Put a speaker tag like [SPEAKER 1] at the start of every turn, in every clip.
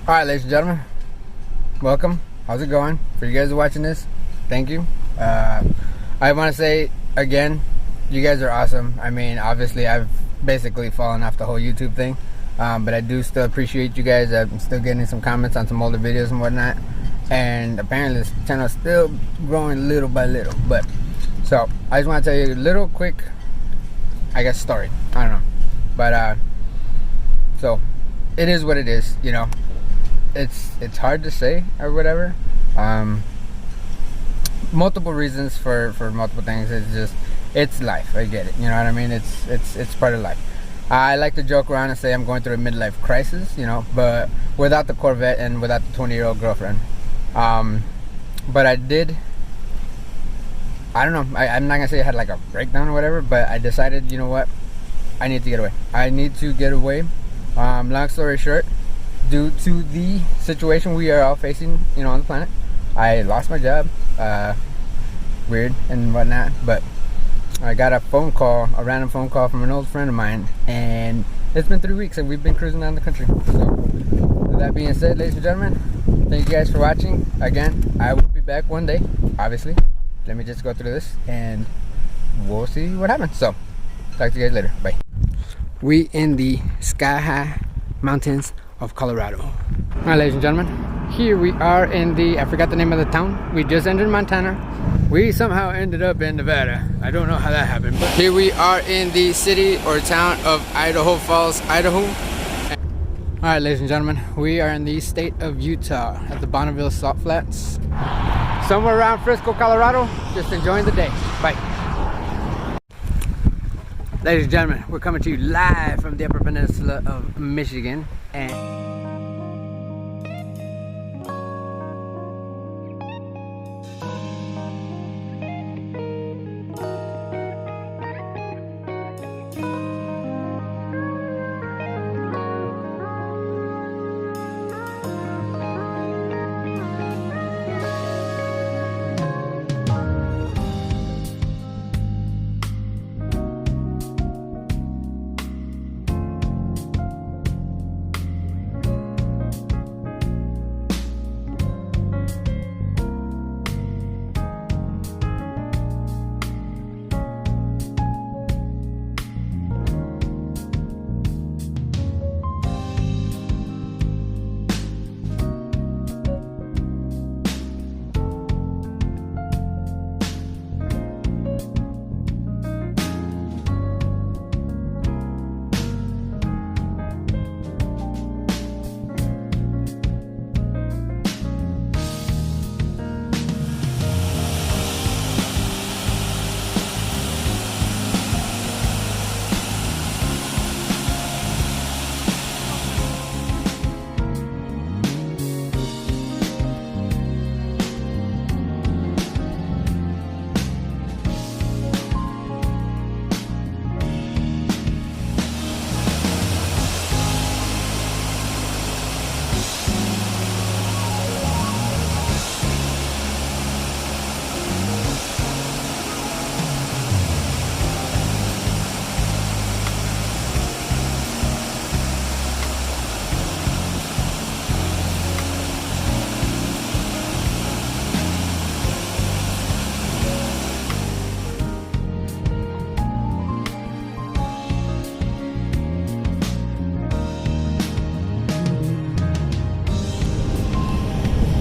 [SPEAKER 1] Alright, ladies and gentlemen, welcome. How's it going? For you guys watching this, thank you. I want to say again, you guys are awesome. I mean, obviously I've basically fallen off the whole YouTube thing, but I do still appreciate you guys. I'm still getting some comments on some older videos and whatnot, and apparently this channel is still growing little by little. But so I just want to tell you a little quick, I guess, story. I don't know, but so it is what it is, you know. It's hard to say or whatever. Multiple reasons for multiple things. It's life. I get it. You know what I mean? It's part of life. I like to joke around and say I'm going through a midlife crisis, you know, but without the Corvette and without the 20-year-old girlfriend. But I don't know. I'm not gonna say I had like a breakdown or whatever, but I decided, you know what? I need to get away. I need to get away. Long story short, due to the situation we are all facing, you know, on the planet, I lost my job. Weird and whatnot, but I got a random phone call from an old friend of mine, and it's been 3 weeks and we've been cruising down the country. So with that being said, ladies and gentlemen, thank you guys for watching. Again, I will be back one day, obviously. Let me just go through this and we'll see what happens. So talk to you guys later. Bye. We in the sky high mountains of Colorado. All right, ladies and gentlemen, here we are in I forgot the name of the town. We just entered Montana. We somehow ended up in Nevada. I don't know how that happened, but here we are in the city or town of Idaho Falls, Idaho. All right, ladies and gentlemen, we are in the state of Utah at the Bonneville Salt Flats. Somewhere around Frisco, Colorado. Just enjoying the day. Bye. Ladies and gentlemen, we're coming to you live from the Upper Peninsula of Michigan. And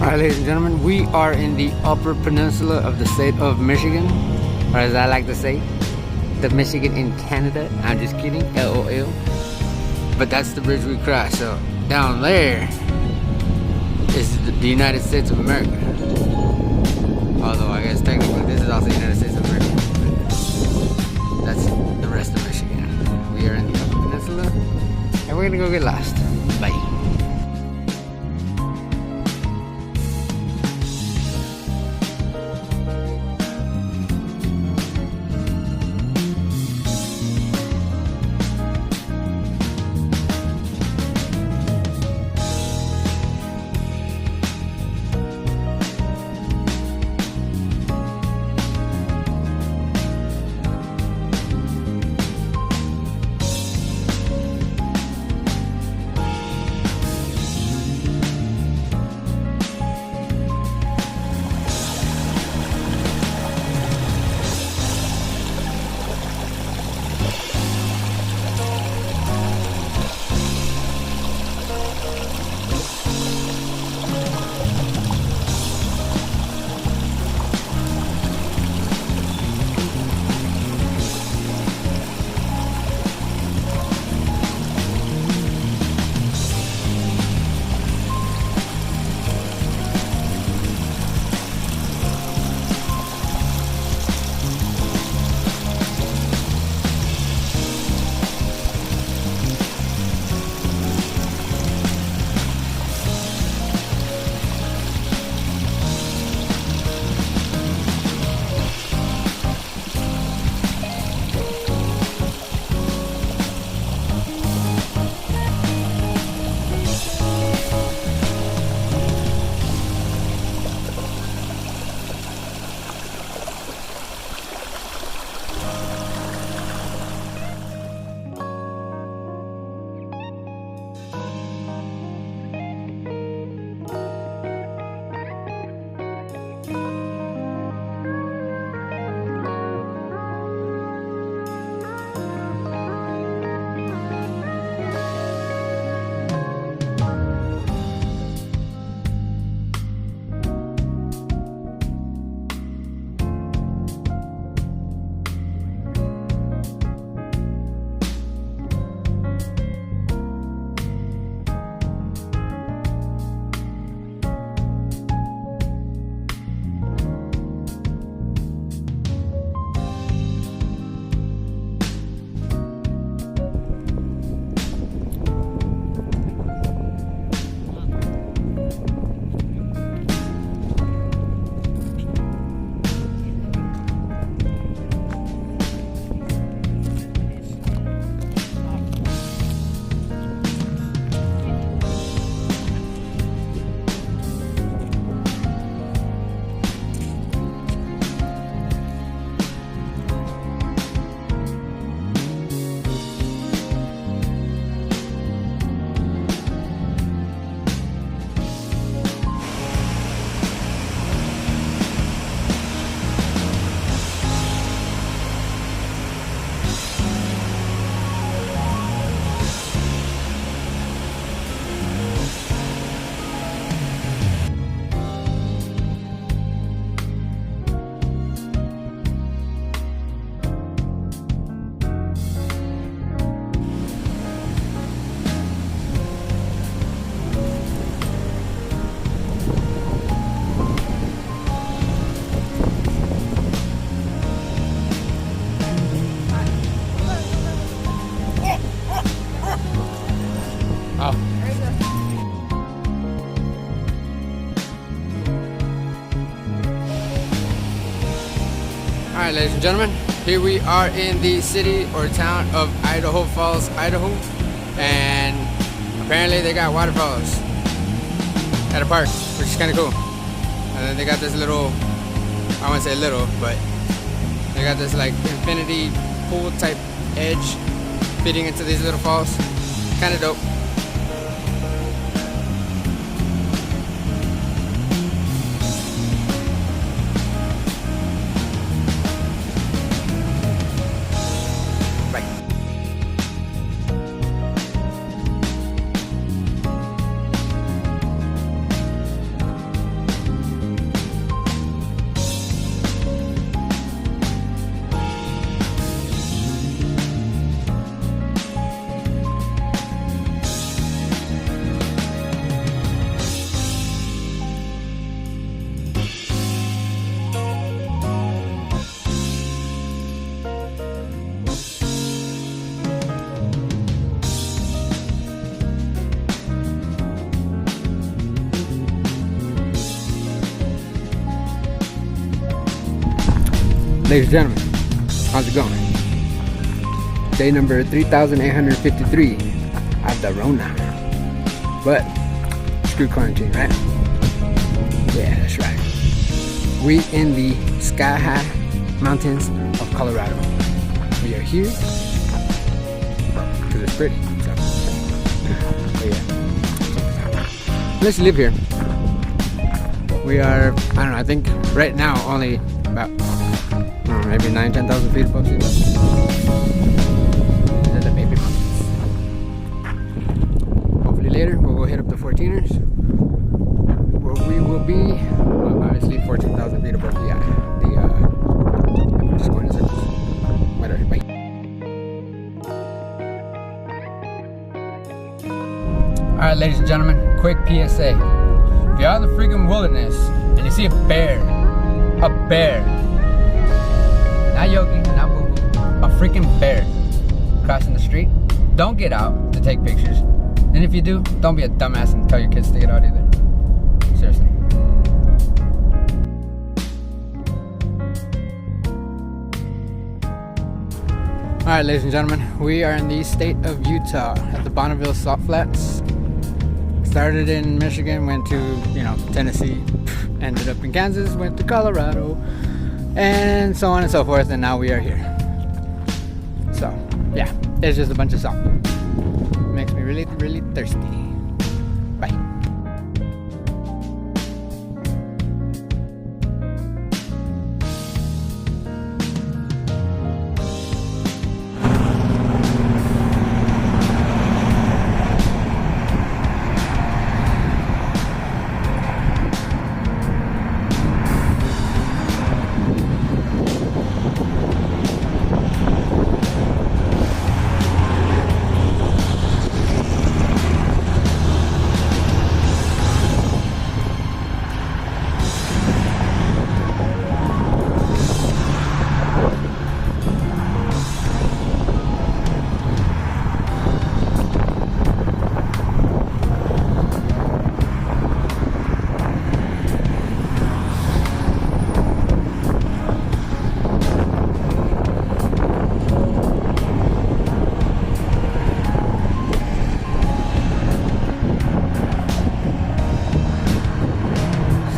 [SPEAKER 1] alright, ladies and gentlemen, we are in the Upper Peninsula of the state of Michigan, or as I like to say, the Michigan in Canada. I'm just kidding, LOL. But that's the bridge we crossed. So down there is the United States of America. Although I guess technically this is also the United States of America. But that's the rest of Michigan. We are in the Upper Peninsula, and we're gonna go get lost. Bye. Oh.
[SPEAKER 2] There you go.
[SPEAKER 1] Alright, ladies and gentlemen, here we are in the city or town of Idaho Falls, Idaho, and apparently they got waterfalls at a park, which is kind of cool. And then they got this little, I wouldn't say little, but they got this like infinity pool type edge feeding into these little falls. Kind of dope. Ladies and gentlemen, how's it going? Day number 3,853 at the Rona. But, screw quarantine, right? Yeah, that's right. We in the sky-high mountains of Colorado. We are here because it's pretty. So, but yeah. Let's live here. We are, I don't know, I think right now only about maybe 9,000-10,000 feet above sea level. These are the baby mountains. Hopefully later we'll go hit up the 14ers, where we will be obviously 14,000 feet above the I'm just going in circles. Whatever. Bye. Alright, ladies and gentlemen, quick PSA. If you're out in the freaking wilderness and you see a bear, not Yogi, not Boo Boo, a freaking bear crossing the street, don't get out to take pictures. And if you do, don't be a dumbass and tell your kids to get out either. Seriously. Alright, ladies and gentlemen, we are in the state of Utah at the Bonneville Salt Flats. Started in Michigan, went to, Tennessee, ended up in Kansas, went to Colorado, and so on and so forth, and now we are here. So, yeah, it's just a bunch of salt. Makes me really, really thirsty. Bye.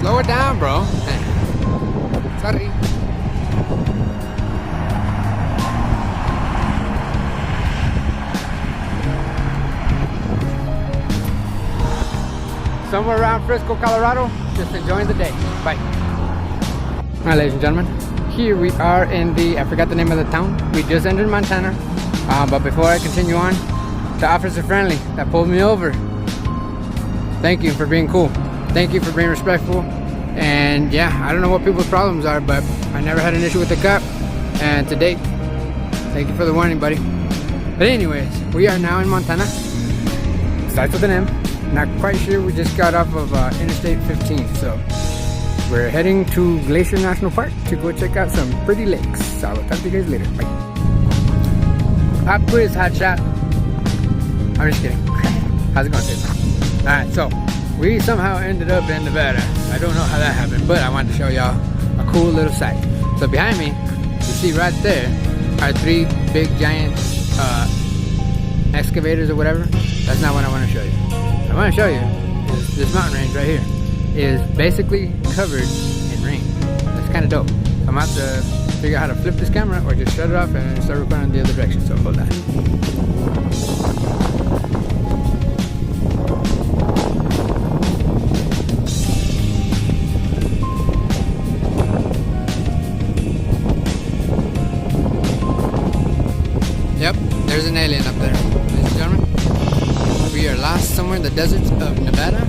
[SPEAKER 1] Slow it down, bro. Sorry. Somewhere around Frisco, Colorado. Just enjoying the day. Bye. Alright, ladies and gentlemen. Here we are in I forgot the name of the town. We just entered Montana. But before I continue on, the officer friendly that pulled me over. Thank you for being cool. Thank you for being respectful. And yeah, I don't know what people's problems are, but I never had an issue with the cop. And to date, thank you for the warning, buddy. But anyways, we are now in Montana. Starts with an M. Not quite sure. We just got off of Interstate 15. So we're heading to Glacier National Park to go check out some pretty lakes. So I'll talk to you guys later. Bye. Pop quiz, hot shot. I'm just kidding. How's it going, Steve? Alright, so we somehow ended up in Nevada. I don't know how that happened, but I wanted to show y'all a cool little sight. So behind me, you see right there are 3 big giant excavators or whatever. That's not what I want to show you. What I want to show you is this mountain range right here is basically covered in rain. That's kind of dope. I'm about to figure out how to flip this camera or just shut it off and start recording the other direction. So hold on. Yep, there's an alien up there, ladies and gentlemen. We are lost somewhere in the deserts of Nevada.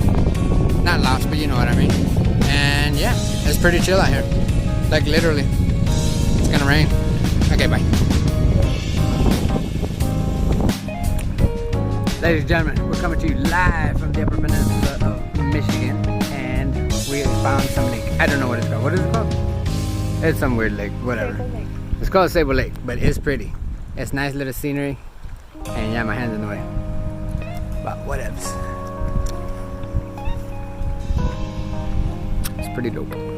[SPEAKER 1] Not lost, but you know what I mean. And yeah, it's pretty chill out here. Like literally. It's gonna rain. Okay, bye. Ladies and gentlemen, we're coming to you live from the Upper Peninsula of Michigan. And we found some lake. I don't know what it's called. What is it called? It's some weird lake, whatever. It's called Sable Lake, but it's pretty. It's nice little scenery, and yeah, my hand's in the way. But whatevs. It's pretty dope.